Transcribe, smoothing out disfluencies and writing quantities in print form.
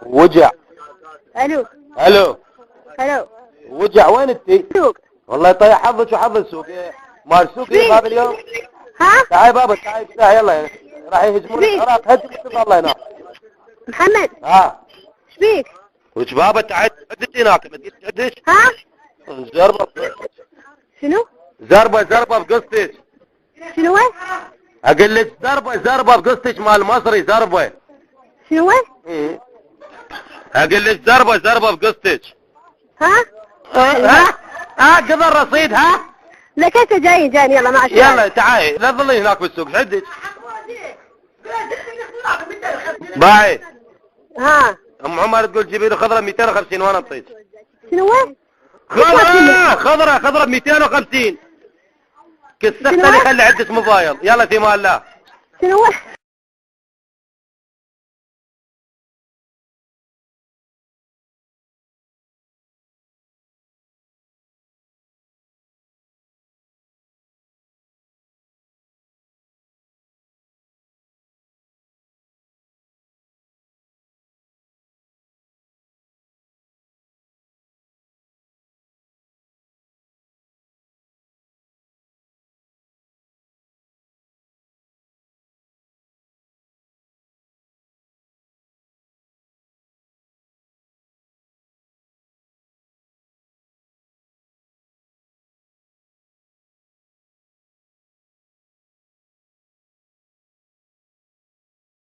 وجع. الو الو الو وجع، وين انتي؟ سوق. والله طيح حظك وحظ السوق. مال السوق هذا اليوم. ها تعالي بابا، تعالي افتحي يلا، راح يهجمون العراق، هجموا الله هناك. محمد ها ايش بيك؟ وش بابا تعالي عدتي هناك، ما تجي تعدش؟ ها زربة شنو؟ زربة بقصتك. شنو هو؟ اقول لك زربة بقصتك مال مصري زربة. شنو هو؟ اقول لك زربة بقصتك. ها قضى الرصيد. ها لك انت جاي يلا مع يلا تعالي، لا تظلي هناك بالسوق، عدك باي. ها ام عمر تقول جيبي لي خضره 250 وانا اعطيك. شنو هو؟ خضره ب 250. كسختني، خلي عدة موبايل. يلا في مال الله. شنو هو؟